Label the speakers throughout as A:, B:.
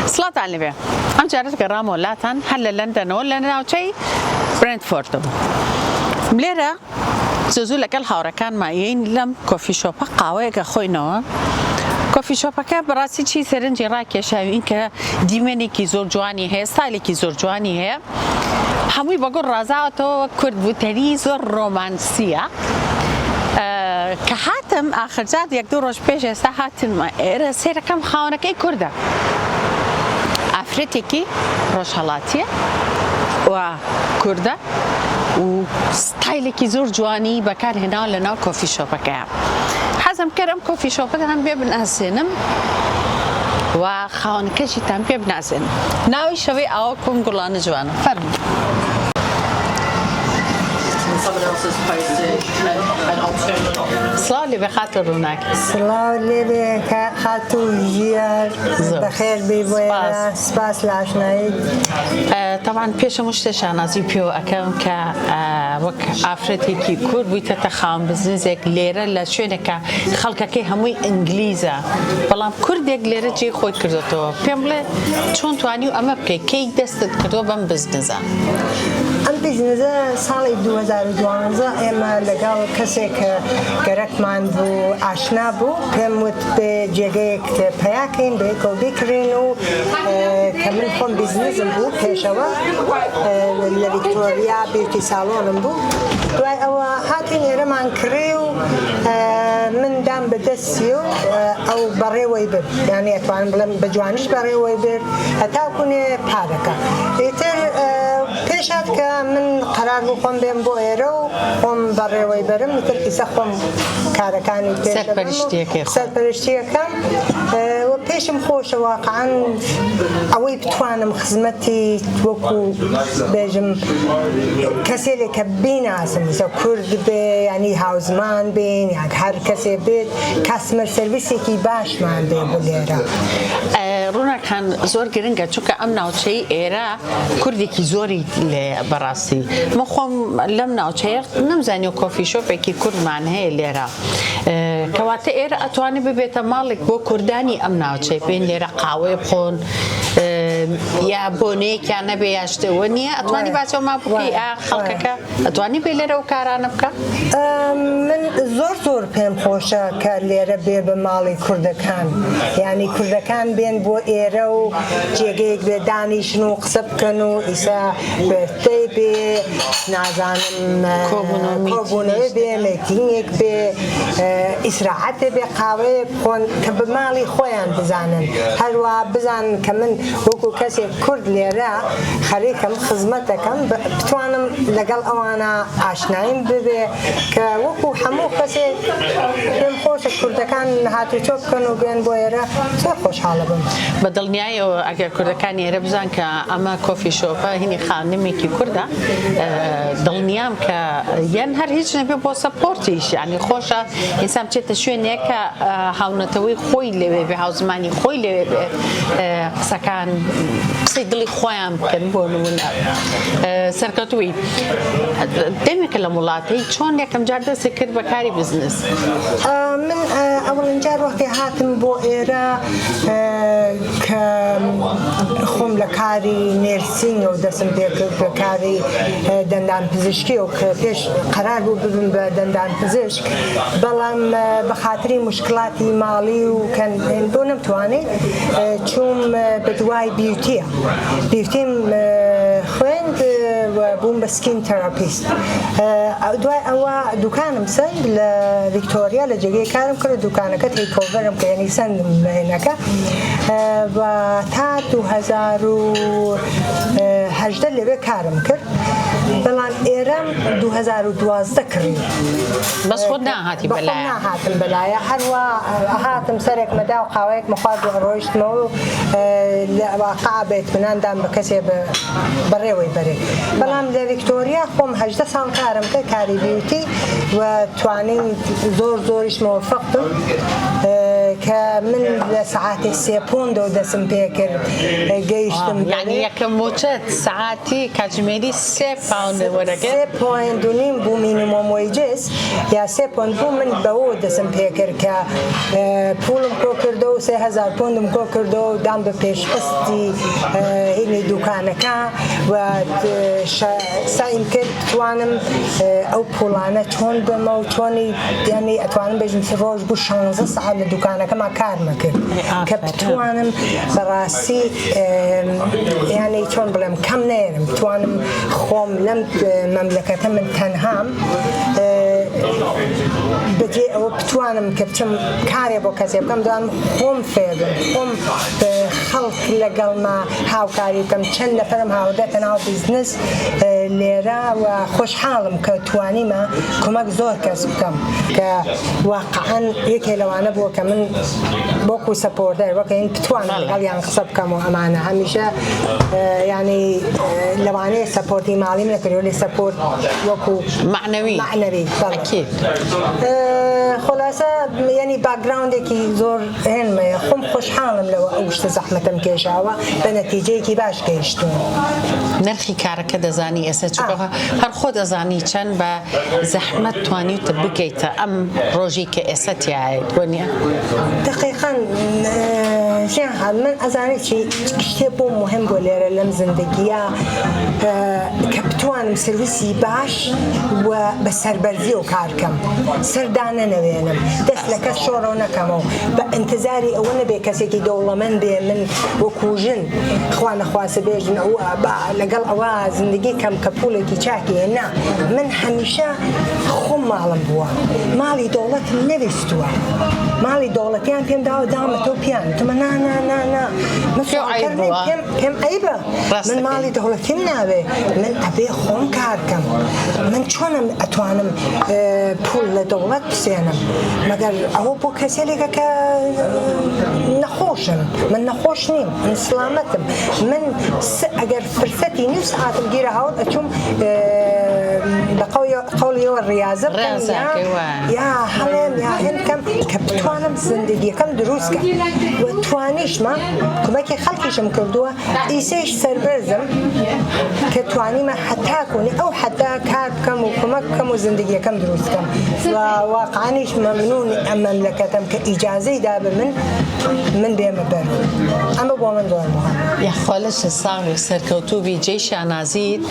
A: صلاة على النبي. أم جارت قرام ولاتن حل لندن ولا ناوتشي برنتفورد. مليرة زوزو لك الحورة كان معين لم كوفي شوب قهوة كخوينا. كوفي شوب كبراسي شيء سرنجي راكي شايفين كديمني كي زور جواني هي ستايل كي زور جواني هي. هموي بقول رازاتو كرد وتريز رومانسية. كحاتم آخر جاد يقدر روش بيش استحاتم سير كم خاونة كي كرده أفريقيا روشالاتية وكرده وستايل كي زور جواني بكار هنا لنا كوفي شوب كام حزم كرم كوفي شوب هم بيبن أسنم وخاون كشي تام بيبن أسن ناوي شوي أو كم قلنا جوانا فرم. Someone else has posted an alternative. Slowly بخاطر هناك.
B: Slowly بخاطر جيار بخير بيبويا سباس لاشناي.
A: طبعا بيش مشتشانا زيبيو أكم كوك أفريقي كور بيتتخام بزنزك ليرة لشونك خلقك كي هموي إنجليزة. بلام كردك ليرة جي خوي كردتو. بيمله شون توانيو أما بكي كي دست كردو بام بزنزة.
B: أم بزنزة سال 2012 إما لقال كسيك كركمان بو عشنا بو كموت بجيك بياكين بيكو بيكرينو كمل خون بزنس بو بيشوا لفيكتوريا بيوتي سالون بو دوای ئەوە هاتین ئێرەمان کڕێ و من دام بەدەستیۆ ئەو بەڕێوەی برد یعنی ئەتوانم بڵێم بە جوانیش بەڕێوەی برد هەتاکوونێ پارەکە ئیتر پێشات کە من قەرار بوو خۆم بێم بۆ ئێرە و خۆم بەڕێوەی بەرم ئیتر ئیسە خۆم کارەکانی سەرپەرشتیەکەم و پێشم خۆشە واقعاً ئەوەی بتوانم خزمەتی وەکو بێژم کەسێک کە بیناسم مثلا کورد بێ ینی هاوزمان بین یاک هەر کەسێ بێت کاسمەر سەرویسێکی باشمان بێ بۆ لێرە
A: ڕووناکان زۆر گرنگە چونکە ئەم ناوچەی ئێرە کوردێکی زۆری بەڕاستی من خۆم لەم ناوچەیە نەمزانی و کۆفی شۆپێکی کوردمان هەیە لێرە کەواتە ئێرە ئەتوانێت ببێتە ماڵێک بۆ کوردانی ئەم ناوچەی بێن لێرە قاوێ بخۆن یا بۆنەیەکیان نەبێ یا شتەوە نییە ئەتوانی باچەوە ما بکەی خەڵکەکە ئەتوانی بێ لێرە و کارانە بکە
B: من زۆر پێم خۆشە کە لێرە بێ بە ماڵی کوردەکان ینی کوردەکان بێن بۆ ئێرە و جێگەیەک بێ دانیشن و قسە بکەن و ئیسا بێتەی بێ نازانم کۆبوونەوە بێ میتینگێک بێ ئیسراحەتێ بێ قاوەیە بخۆن کە بە ماڵی خۆیان بزانن هەروە بزانن کە من وەکو کەسێک کورد لێرە خەریکەم خزمەتەکەم بتوانم لەگەڵ ئەوانە ئاشنایم ببێ کە وەکو هەموو کەسێک پێم خۆشە کوردەکان هاتوچۆ بکەن و بێن بۆ ئێرە زۆر خۆشحاڵە بم
A: بە دڵنیایەوە ئەگەر کوردەکانی ئێرە بزان کە ئەمە کۆفی شۆپە هینی خانمێکی کووردە دڵنیام کە یان هەر هیچ نەبێ بۆ سەپۆرتیش ینی خۆشە ئینسان بچێتە شوێنێک کە هاونەتەوەی خۆی لەوێ بێ هاوزمانی خۆی لەوێ بێ قسەکان قسەی دڵی خۆیان بکەن بۆ نمونە سەرکەوتووی دەمێکە لە وڵاتەی چۆن یەکەم جار دەستی کرد بە کاری بزنس
B: من ئەوڵین جار وەختی هاتم بۆ ئێرە کە خۆم لە کاری نێرسینەوە دەستم پێ کرد بە کاری دەندان پزیشکی و کە پێش قەرار بوو ببم بە دەندان پزیشک بەڵام بە خاتری مشکلاتی ماڵی و بۆ نەمتوانێت چووم بە دوای بیوتیە بیوتیم خوێند بووم بە سکین تەراپیست دوای ئەوە دوکانم سند لە ڤیکتۆریا لە جێگەی کارم کرد دوکانەکە تێکۆڤەرم کە یعنی سندم لەهێنەکە تا 2018 لەوێ کارم کرد بەڵام ئێرەم 2012 کڕی
A: بەس خۆت ناهاتی بەلایە
B: ناهاتم بەلایە هەروە هاتم سەرێک مەدا و قاوەیەک مخوارد و ڕۆیشتمەوە واقع بێتمناندام بە کەسێ بەڕێوەی بەرێ بەڵام لە ڤیکتۆریا خۆم 18 ساڵ کارم کرد کاری بیوتی و توانین زۆریش مۆفەق بم کە كمن لساعات سيبوندو دسم بيكر جيشتم
A: يعني يكم موجات ساعاتي كاجميري 3 باوند ورقة
B: 3 دونين بو مينيموم ويجز يا 3 بو من بود دسم بيكر ك پولم کوکردو 3000 پوندم کوکردو دام به پیش استی هینی دوکانکا و سعیم کرد توانم او پولانه چون بم او چونی یعنی اتوانم بجم روز بو 16 ساعت لدوکانکا ما کار مکرد که توانم براسی یعنی چون بلم کم نیرم توانم خوم لم مملکتم من تنهام بجي او بتوانم كبتم كاري بو كسب كم دوام خوم فيدم خوم خلق لقل ما هاو كاري كم چند نفرم هاو دتنا بزنس ليرا وخوش حالم كتواني ما كمك زور كسب كم كواقعا يكي لو انا بو كمن بوكو سبورتر وكاين بتوانم لقل يعني قصب كم وامانه هميشه يعني لو انا سبورتي مالي من كريولي سبورت وكو
A: معنوي
B: اكيد خلاصه يعني باك جراوند كي زور هن ما خم خوش حالم لو اوشت زحمتم كيشاوا بنتيجه كي باش كيشتون
A: نرخي كارك دزاني اسچوها هر خود ازاني چن با زحمت تواني تبكيت ام روجيك اساتي عيد ونيا
B: دقيقا شان من ازاني شي كتبو مهم بولير لم زندگيا كبتوان سرويسي باش وبسربرزي وكاركم سردانه نوينم دس لك الشورى ونكمو بانتظاري وانا بكسي دولة من بي من وكوجن اخوان اخواس بيجن او لقل اواز زندگي كم كبولة كي شاكي هنا من حميشة خم معلم بوا مالي دولة نفستوا مالي دولة كان بيم داو دامتو بيان تما نا
A: شو عيبوا
B: كم عيبة من مالي دولة كم نابي من ابي خم كاركم من شونم اتوانم بول لدولة بسينم مگر او بو کسی لگه که نخوشم من نخوش نیم من سلامتم من اگر فرصتی نیم ساعتم گیره هاود اچوم بقولی والرياضة يا حلم يا هنكم كبتوانم زندگی کم دروس کم و توانیش ما کمکی خلقیشم کردوه ایسیش سربرزم که توانی ما حتی کنی او حتی کار کم و کمک کم و زندگی کم دروس کم و واقعانیش ممنون مملكتم كإجازة دابا من بيم بر أما بومن دور مهم
A: يا خالص الصعب سركوتوبي جيش نازيد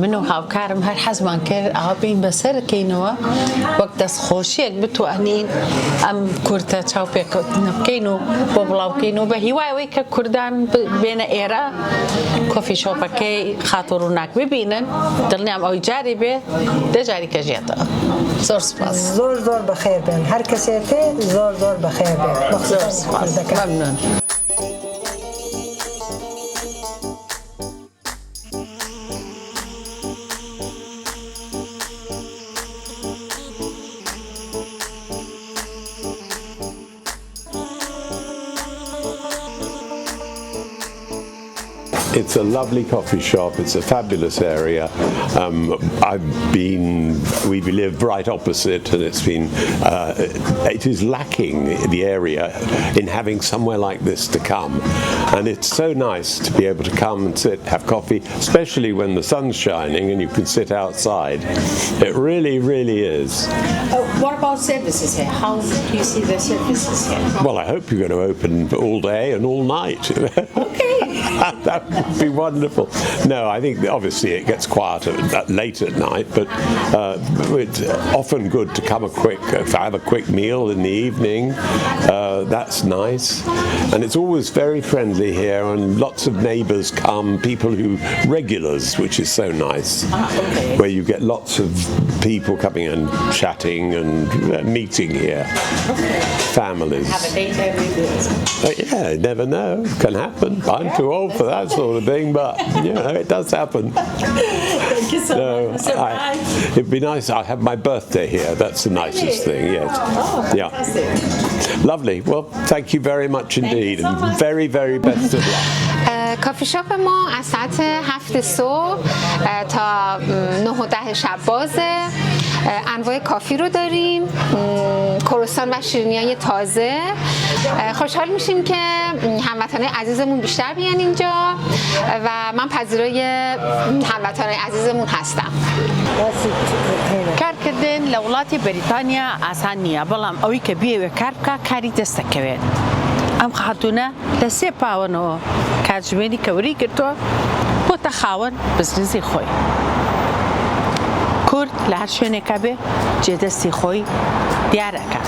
A: منو هاوكارم هر حزمان كر عابين بسر كينوا وقت دس خوشيك بتوانين أم كرتا تشاوبيك نبكينو ببلاو كينو بهواي ويك كردان بين إيرا كوفي شوبا كي خاطروناك ببينن دلني أم أو جاري به ده جاري كجيتا زور سباس
B: زور بخير بين هر كسيتي زور بخير بين
A: زور سباس ممنون
C: It's a lovely coffee shop. It's a fabulous area. We live right opposite, and it is lacking the area in having somewhere like this to come. And it's so nice to be able to come and sit, have coffee, especially when the sun's shining and you can sit outside. It really, really is.
A: What about services here? How do you see the services here?
C: Well, I hope you're going to open all day and all night.
A: Okay.
C: That would be wonderful. No, I think obviously it gets quieter late at night, but it's often good to have a quick meal in the evening. That's nice. And it's always very friendly here, and lots of neighbours come, regulars, which is so nice, where you get lots of people coming and chatting and meeting here. Families.
A: Have a date every day.
C: Yeah, you never know. It can happen. I'm too old for that sort of thing, but it does happen.
A: Thank you so much.
C: It'd be nice. I have my birthday here. That's the nicest thing. Yes.
A: Oh, fantastic.
C: Yeah. Lovely. Well, thank you very much indeed, and very, very best of luck.
D: کافی شاپ ما از ساعت 7 صبح تا 9 و 10 شب بازه. انواع کافی رو داریم، کروسان و شیرینی‌های تازه. خوشحال میشیم که هموطنان عزیزمون بیشتر بیان اینجا و من پذیرای هموطنان عزیزمون هستم.
A: کارکردن لە وڵاتی بەریتانیا ئاسان نییە، بەڵام ئەوەی کە بێوێ کار بکە کاری دەستەکەوێت. ئەم خاتونە لە 3 پاوەنەوە کاتژمێری کەوری گرتووە بۆتە خاوەن بزنسی خۆی. کورد لە هەر شوێنێکە بێ جێدەستی خۆی دیارەکە.